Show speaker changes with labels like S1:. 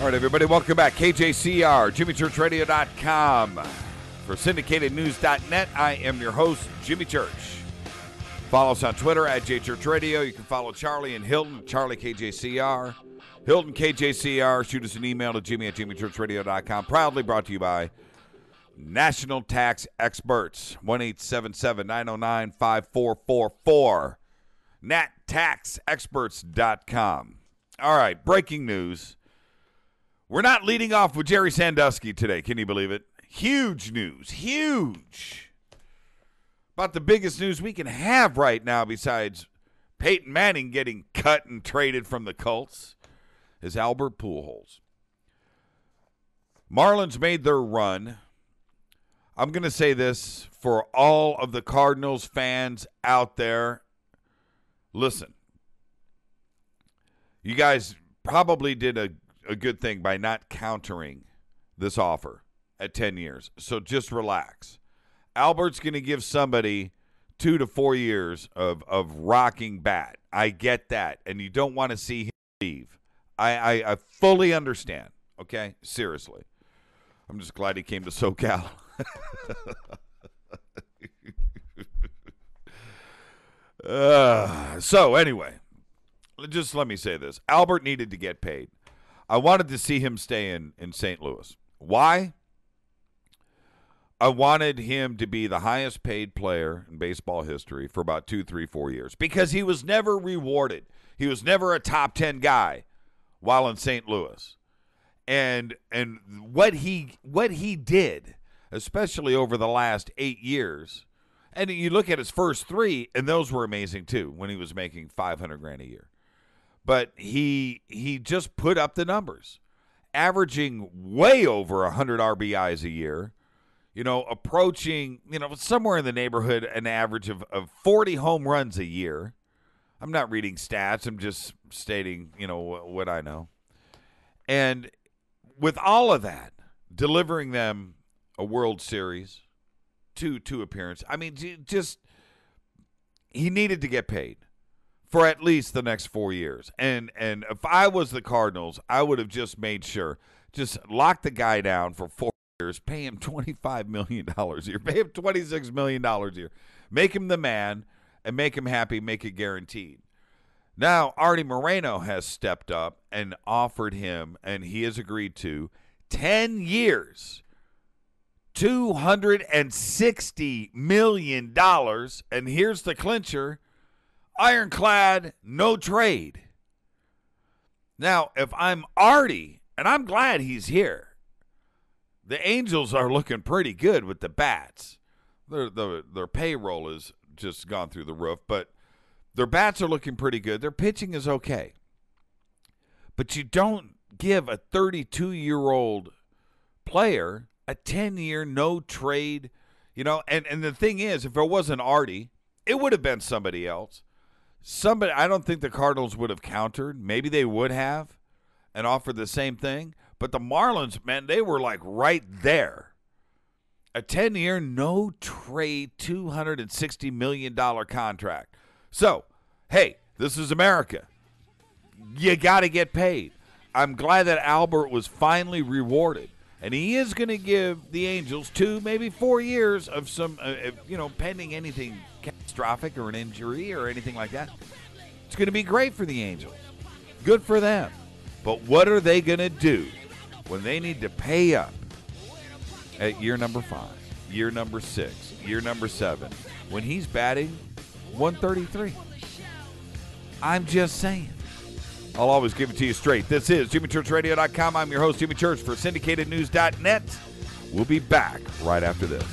S1: All right, everybody, welcome back. KJCR, JimmyChurchRadio.com. For SyndicatedNews.net, I am your host, Jimmy Church. Follow us on Twitter at JChurchRadio. You can follow Charlie and Hilton, Charlie KJCR. Hilton KJCR. Shoot us an email to Jimmy at JimmyChurchRadio.com. Proudly brought to you by National Tax Experts. 1-877-909-5444. NatTaxExperts.com. All right, breaking news. We're not leading off with Jerry Sandusky today. Can you believe it? Huge news. Huge. About the biggest news we can have right now besides Peyton Manning getting cut and traded from the Colts is Albert Pujols. Marlins made their run. I'm going to say this for all of the Cardinals fans out there. Listen, you guys probably did a good thing by not countering this offer at 10 years. So just relax. Albert's going to give somebody 2 to 4 years of rocking bat. I get that. And you don't want to see him leave. I fully understand. Okay? Seriously. I'm just glad he came to SoCal. So anyway, just let me say this. Albert needed to get paid. I wanted to see him stay in St. Louis. Why? I wanted him to be the highest paid player in baseball history for about 2, 3, 4 years because he was never rewarded. He was never a top 10 guy while in St. Louis. And what he did, especially over the last 8 years, and you look at his first 3, and those were amazing too when he was making $500,000 a year. But he just put up the numbers, averaging way over 100 RBIs a year, approaching, somewhere in the neighborhood, an average of 40 home runs a year. I'm not reading stats. I'm just stating, what I know. And with all of that, delivering them a World Series, two appearances. I mean, just he needed to get paid for at least the next 4 years. And if I was the Cardinals, I would have just made sure, just lock the guy down for 4 years, pay him $25 million a year, pay him $26 million a year, make him the man, and make him happy, make it guaranteed. Now, Artie Moreno has stepped up and offered him, and he has agreed to, 10 years, $260 million, and here's the clincher, ironclad, no trade. Now, if I'm Artie, and I'm glad he's here, the Angels are looking pretty good with the bats. Their payroll has just gone through the roof, but their bats are looking pretty good. Their pitching is okay. But you don't give a 32-year-old player a 10-year no trade, and the thing is, if it wasn't Artie, it would have been somebody else. I don't think the Cardinals would have countered. Maybe they would have and offered the same thing. But the Marlins, man, they were like right there. A 10-year no trade, $260 million contract. So, hey, this is America. You got to get paid. I'm glad that Albert was finally rewarded. And he is going to give the Angels 2, maybe 4 years of some, pending anything catastrophic or an injury or anything like that. It's going to be great for the Angels. Good for them. But what are they going to do when they need to pay up at year number 5, year number 6, year number 7, when he's batting 133? I'm just saying. I'll always give it to you straight. This is JimmyChurchRadio.com. I'm your host, Jimmy Church, for SyndicatedNews.net. We'll be back right after this.